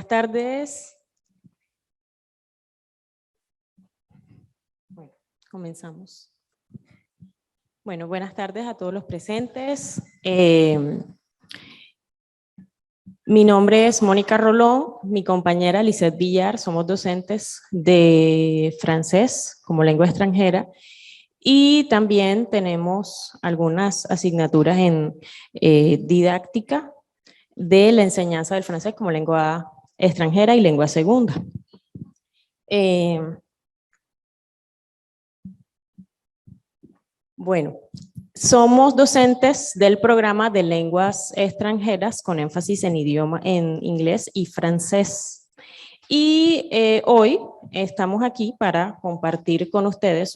tardes. Bueno, comenzamos. Bueno, buenas tardes a todos los presentes. Mi nombre es Mónica Rolón, mi compañera Lisette Villar, somos docentes de francés como lengua extranjera y también tenemos algunas asignaturas en didáctica de la enseñanza del francés como lengua extranjera y lengua segunda. Bueno, somos docentes del programa de lenguas extranjeras con énfasis en inglés y francés. Y hoy estamos aquí para compartir con ustedes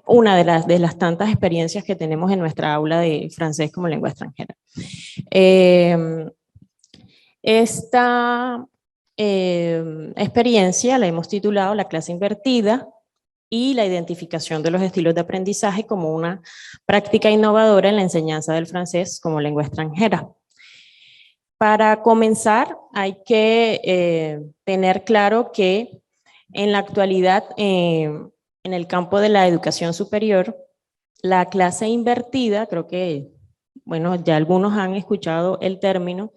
una de las tantas experiencias que tenemos en nuestra aula de francés como lengua extranjera. Esta experiencia la hemos titulado La clase invertida y la identificación de los estilos de aprendizaje como una práctica innovadora en la enseñanza del francés como lengua extranjera. Para comenzar, hay que tener claro que en la actualidad, en el campo de la educación superior, la clase invertida, creo que, bueno, ya algunos han escuchado el término,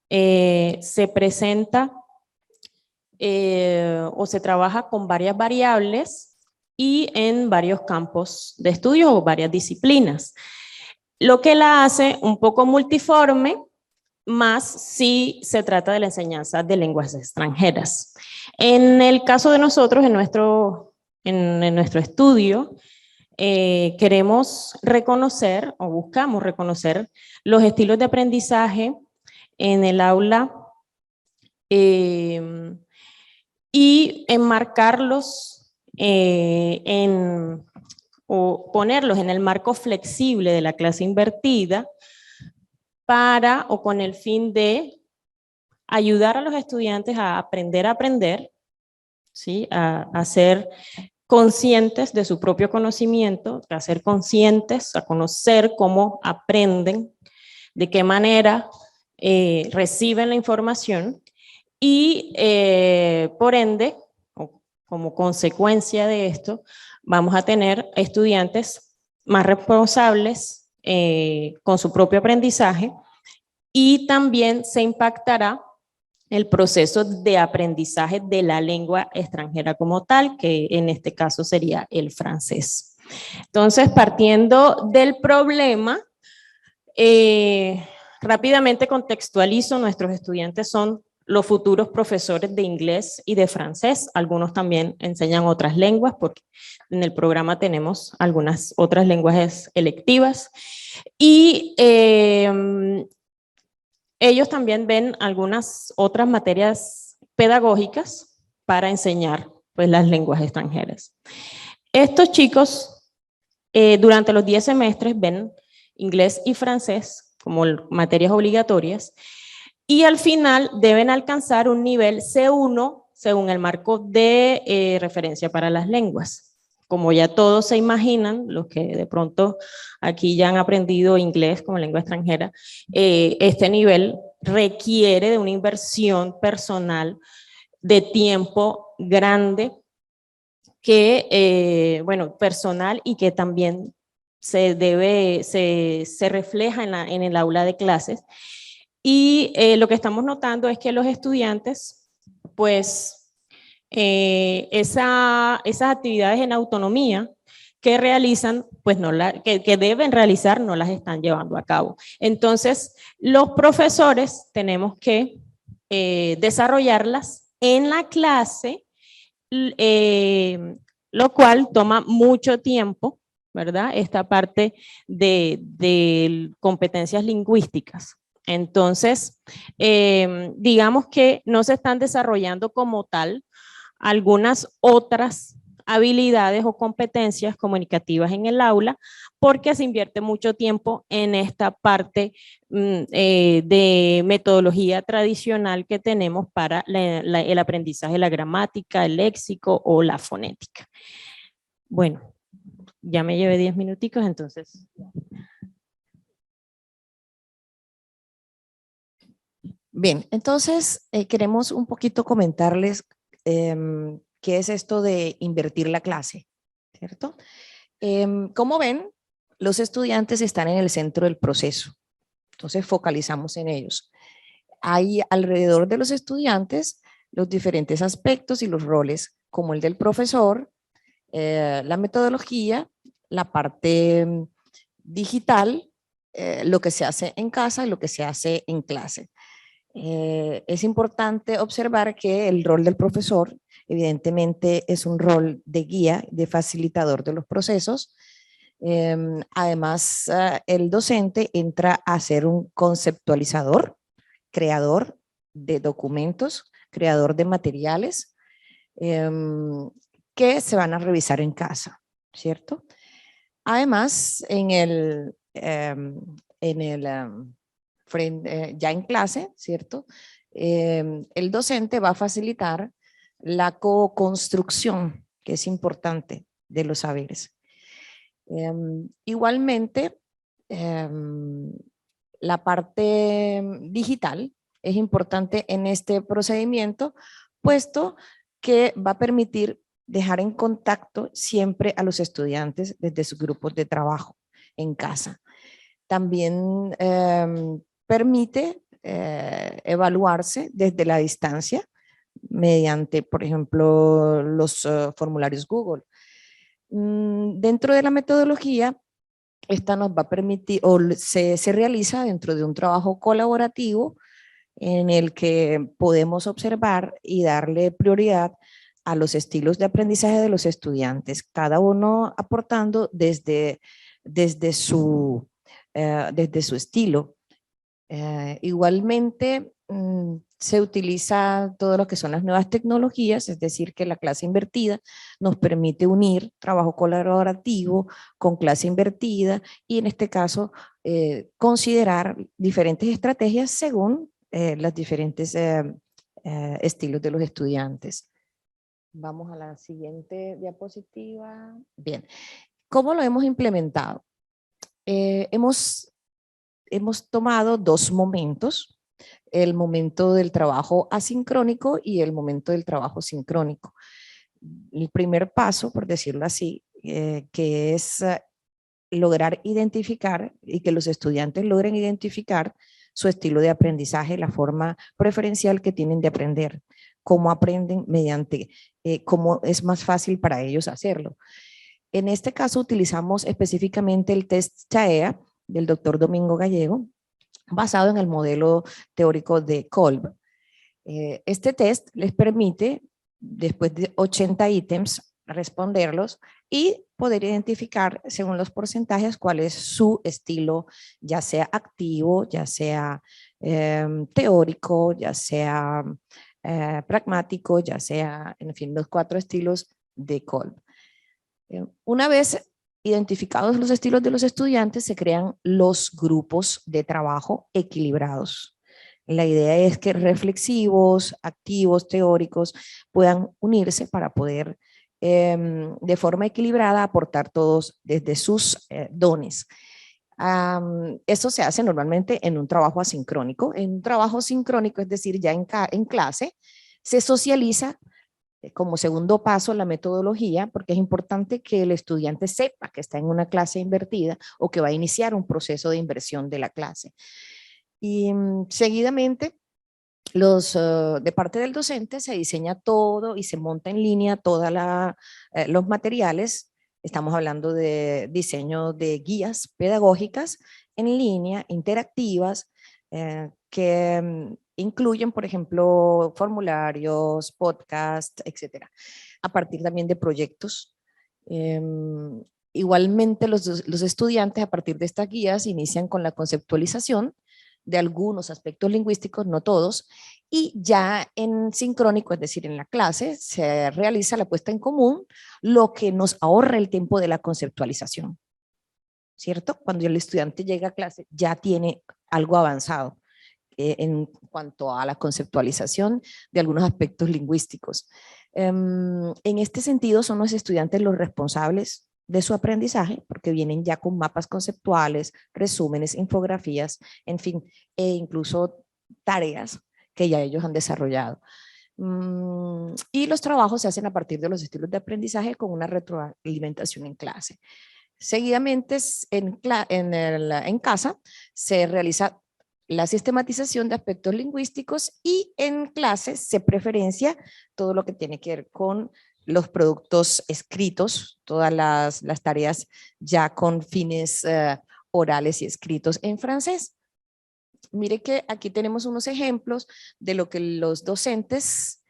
se presenta o se trabaja con varias variables y en varios campos de estudio o varias disciplinas, lo que la hace un poco multiforme, más si se trata de la enseñanza de lenguas extranjeras. En el caso de nosotros, en nuestro estudio, queremos reconocer o buscamos reconocer los estilos de aprendizaje en el aula y enmarcarlos o ponerlos en el marco flexible de la clase invertida para o con el fin de ayudar a los estudiantes a aprender, ¿sí? A ser conscientes de su propio conocimiento, a ser conscientes, a conocer cómo aprenden, de qué manera reciben la información y por ende, como consecuencia de esto, vamos a tener estudiantes más responsables con su propio aprendizaje y también se impactará el proceso de aprendizaje de la lengua extranjera como tal, que en este caso sería el francés. Entonces, partiendo del problema, rápidamente contextualizo, nuestros estudiantes son los futuros profesores de inglés y de francés, algunos también enseñan otras lenguas, porque en el programa tenemos algunas otras lenguajes electivas, y ellos también ven algunas otras materias pedagógicas para enseñar pues, las lenguas extranjeras. Estos chicos durante los 10 semestres ven inglés y francés como materias obligatorias y al final deben alcanzar un nivel C1 según el marco de referencia para las lenguas. Como ya todos se imaginan, los que de pronto aquí ya han aprendido inglés como lengua extranjera, este nivel requiere de una inversión personal de tiempo grande, que, bueno, personal y que también se refleja en el aula de clases. Y lo que estamos notando es que los estudiantes, pues, esas actividades en autonomía que realizan, pues que deben realizar, no las están llevando a cabo. Entonces, los profesores tenemos que desarrollarlas en la clase, lo cual toma mucho tiempo, ¿verdad? Esta parte de competencias lingüísticas. Entonces, digamos que no se están desarrollando como tal algunas otras habilidades o competencias comunicativas en el aula, porque se invierte mucho tiempo en esta parte de metodología tradicional que tenemos para el aprendizaje de la gramática, el léxico o la fonética. Bueno, ya me llevé 10 minuticos, entonces. Bien, entonces queremos un poquito comentarles qué es esto de invertir la clase, ¿cierto? Como ven, los estudiantes están en el centro del proceso, entonces focalizamos en ellos. Hay alrededor de los estudiantes los diferentes aspectos y los roles, como el del profesor, la metodología, la parte digital, lo que se hace en casa y lo que se hace en clase. Es importante observar que el rol del profesor, evidentemente, es un rol de guía, de facilitador de los procesos. Además, el docente entra a ser un conceptualizador, creador de documentos, creador de materiales que se van a revisar en casa, ¿cierto? Además, ya en clase, ¿cierto? El docente va a facilitar la co-construcción, que es importante, de los saberes. Igualmente, la parte digital es importante en este procedimiento, puesto que va a permitir dejar en contacto siempre a los estudiantes desde sus grupos de trabajo en casa. También permite evaluarse desde la distancia mediante, por ejemplo, los formularios Google. Dentro de la metodología, esta nos va a permitir, o se realiza dentro de un trabajo colaborativo en el que podemos observar y darle prioridad a los estilos de aprendizaje de los estudiantes, cada uno aportando desde su estilo. Igualmente, se utiliza todo lo que son las nuevas tecnologías, es decir, que la clase invertida nos permite unir trabajo colaborativo con clase invertida y en este caso considerar diferentes estrategias según los diferentes estilos de los estudiantes. Vamos a la siguiente diapositiva. Bien, ¿cómo lo hemos implementado? Hemos tomado dos momentos, el momento del trabajo asincrónico y el momento del trabajo sincrónico. El primer paso, por decirlo así, que es lograr identificar y que los estudiantes logren identificar su estilo de aprendizaje, la forma preferencial que tienen de aprender, cómo aprenden mediante, cómo es más fácil para ellos hacerlo. En este caso utilizamos específicamente el test CHAEA del doctor Domingo Gallego, basado en el modelo teórico de Kolb. Este test les permite, después de 80 ítems, responderlos y poder identificar, según los porcentajes, cuál es su estilo, ya sea activo, ya sea teórico, ya sea pragmático, ya sea, en fin, los 4 estilos de Kolb. Una vez identificados los estilos de los estudiantes, se crean los grupos de trabajo equilibrados. La idea es que reflexivos, activos, teóricos puedan unirse para poder de forma equilibrada aportar todos desde sus dones. Eso se hace normalmente en un trabajo asincrónico. En un trabajo sincrónico, es decir, ya en clase, se socializa como segundo paso la metodología, porque es importante que el estudiante sepa que está en una clase invertida o que va a iniciar un proceso de inversión de la clase. Y seguidamente, de parte del docente se diseña todo y se monta en línea todos los materiales. Estamos hablando de diseño de guías pedagógicas en línea, interactivas, que incluyen, por ejemplo, formularios, podcasts, etcétera, a partir también de proyectos. Igualmente, los estudiantes a partir de estas guías inician con la conceptualización de algunos aspectos lingüísticos, no todos, y ya en sincrónico, es decir, en la clase, se realiza la puesta en común, lo que nos ahorra el tiempo de la conceptualización, ¿cierto? Cuando el estudiante llega a clase ya tiene algo avanzado en cuanto a la conceptualización de algunos aspectos lingüísticos. En este sentido, son los estudiantes los responsables de su aprendizaje, porque vienen ya con mapas conceptuales, resúmenes, infografías, en fin, e incluso tareas que ya ellos han desarrollado. Y los trabajos se hacen a partir de los estilos de aprendizaje con una retroalimentación en clase. Seguidamente, en casa se realiza la sistematización de aspectos lingüísticos y en clase se preferencia todo lo que tiene que ver con los productos escritos, todas las tareas ya con fines orales y escritos en francés. Mire que aquí tenemos unos ejemplos de lo que los docentes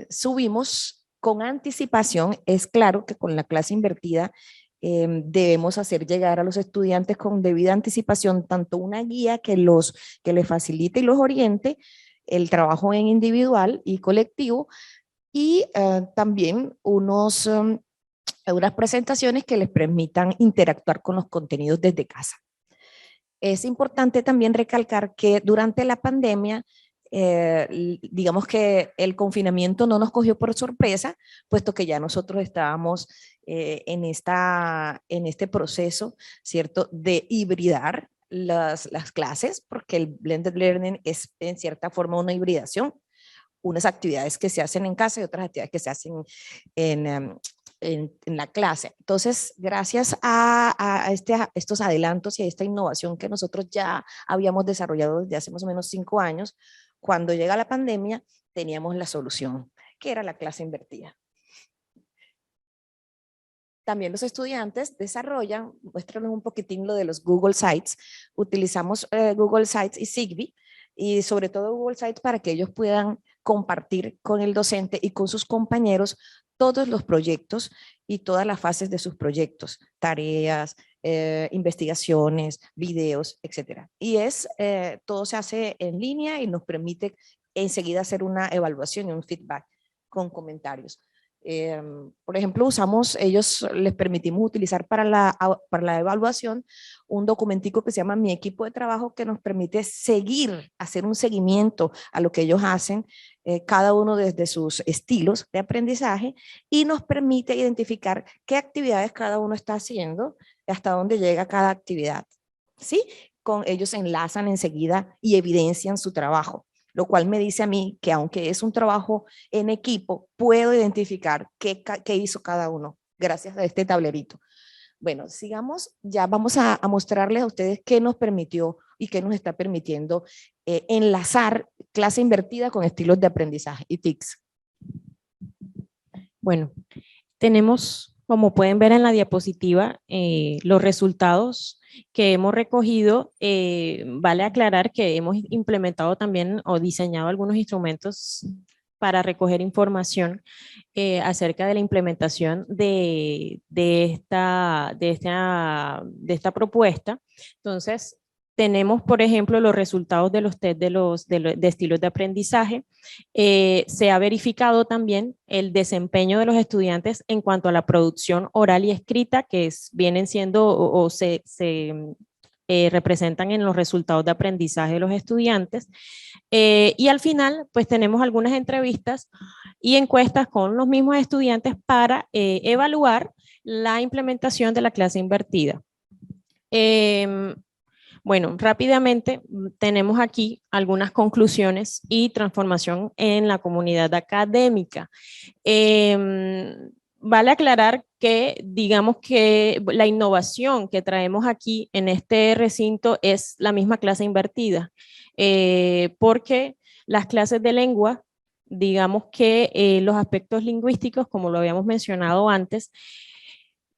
subimos con anticipación. Es claro que con la clase invertida debemos hacer llegar a los estudiantes con debida anticipación tanto una guía que les facilite y los oriente, el trabajo en individual y colectivo, y también unas presentaciones que les permitan interactuar con los contenidos desde casa. Es importante también recalcar que durante la pandemia, digamos que el confinamiento no nos cogió por sorpresa, puesto que ya nosotros estábamos en este proceso, ¿cierto?, de hibridar las clases, porque el blended learning es en cierta forma una hibridación, unas actividades que se hacen en casa y otras actividades que se hacen en la clase. Entonces, gracias a estos adelantos y a esta innovación que nosotros ya habíamos desarrollado desde hace más o menos 5 años, cuando llega la pandemia, teníamos la solución, que era la clase invertida. También los estudiantes desarrollan, muéstranos un poquitín lo de los Google Sites. Utilizamos Google Sites y Zigbee, y sobre todo Google Sites para que ellos puedan compartir con el docente y con sus compañeros todos los proyectos y todas las fases de sus proyectos, tareas, investigaciones, videos, etc. Y todo se hace en línea y nos permite enseguida hacer una evaluación y un feedback con comentarios. Por ejemplo, ellos les permitimos utilizar para la evaluación un documentico que se llama Mi Equipo de Trabajo, que nos permite hacer un seguimiento a lo que ellos hacen, cada uno desde sus estilos de aprendizaje, y nos permite identificar qué actividades cada uno está haciendo, hasta dónde llega cada actividad, ¿sí? Ellos enlazan enseguida y evidencian su trabajo, lo cual me dice a mí que aunque es un trabajo en equipo, puedo identificar qué hizo cada uno gracias a este tablerito. Bueno, sigamos, ya vamos a mostrarles a ustedes qué nos permitió y qué nos está permitiendo enlazar clase invertida con estilos de aprendizaje y TICs. Bueno, tenemos, como pueden ver en la diapositiva, los resultados que hemos recogido. Vale aclarar que hemos implementado también o diseñado algunos instrumentos para recoger información acerca de la implementación de esta propuesta. Entonces, tenemos, por ejemplo, los resultados de los test de estilos de aprendizaje. Se ha verificado también el desempeño de los estudiantes en cuanto a la producción oral y escrita, que vienen siendo o se representan en los resultados de aprendizaje de los estudiantes. Y al final, pues tenemos algunas entrevistas y encuestas con los mismos estudiantes para evaluar la implementación de la clase invertida. Bueno, rápidamente tenemos aquí algunas conclusiones y transformación en la comunidad académica. Vale aclarar que, digamos que la innovación que traemos aquí en este recinto es la misma clase invertida, porque las clases de lengua, digamos que los aspectos lingüísticos, como lo habíamos mencionado antes,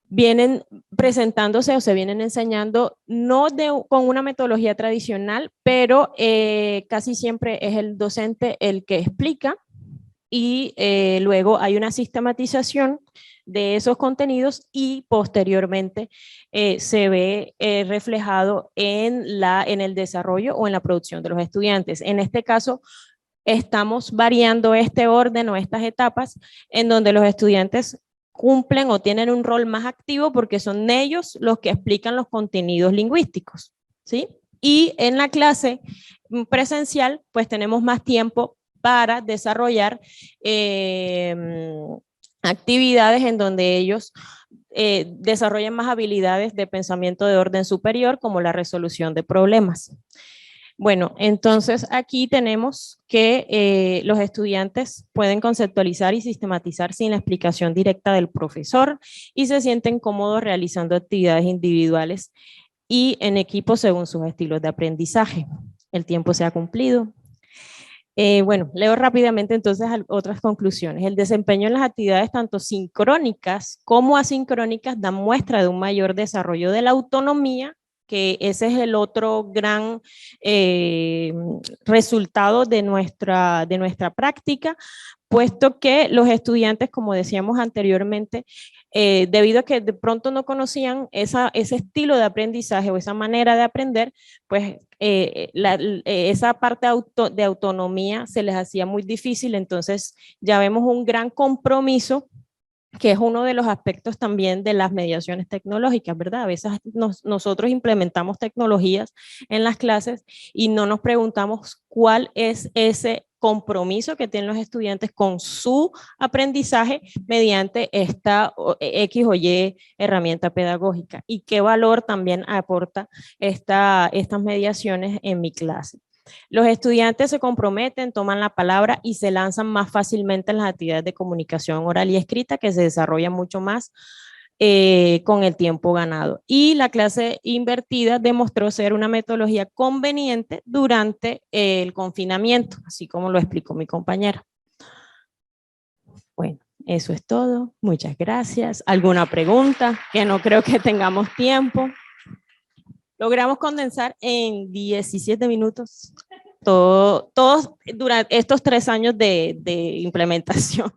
vienen presentándose o se vienen enseñando no con una metodología tradicional, pero casi siempre es el docente el que explica y luego hay una sistematización de esos contenidos y posteriormente se ve reflejado en el desarrollo o en la producción de los estudiantes. En este caso, estamos variando este orden o estas etapas en donde los estudiantes cumplen o tienen un rol más activo porque son ellos los que explican los contenidos lingüísticos, ¿sí? Y en la clase presencial, pues tenemos más tiempo para desarrollar actividades en donde ellos desarrollan más habilidades de pensamiento de orden superior, como la resolución de problemas. Bueno, entonces aquí tenemos que los estudiantes pueden conceptualizar y sistematizar sin la explicación directa del profesor y se sienten cómodos realizando actividades individuales y en equipo según sus estilos de aprendizaje. El tiempo se ha cumplido. Bueno, leo rápidamente entonces otras conclusiones. El desempeño en las actividades tanto sincrónicas como asincrónicas da muestra de un mayor desarrollo de la autonomía, que ese es el otro gran resultado de nuestra práctica, puesto que los estudiantes, como decíamos anteriormente, debido a que de pronto no conocían ese estilo de aprendizaje o esa manera de aprender, pues esa parte de autonomía se les hacía muy difícil, entonces ya vemos un gran compromiso que es uno de los aspectos también de las mediaciones tecnológicas, ¿verdad? A veces nosotros implementamos tecnologías en las clases y no nos preguntamos cuál es ese compromiso que tienen los estudiantes con su aprendizaje mediante esta X o Y herramienta pedagógica y qué valor también aporta estas mediaciones en mi clase. Los estudiantes se comprometen, toman la palabra y se lanzan más fácilmente en las actividades de comunicación oral y escrita que se desarrollan mucho más con el tiempo ganado. Y la clase invertida demostró ser una metodología conveniente durante el confinamiento, así como lo explicó mi compañera. Bueno, eso es todo. Muchas gracias. ¿Alguna pregunta? Que no creo que tengamos tiempo. Logramos condensar en 17 minutos todos durante estos 3 años de implementación.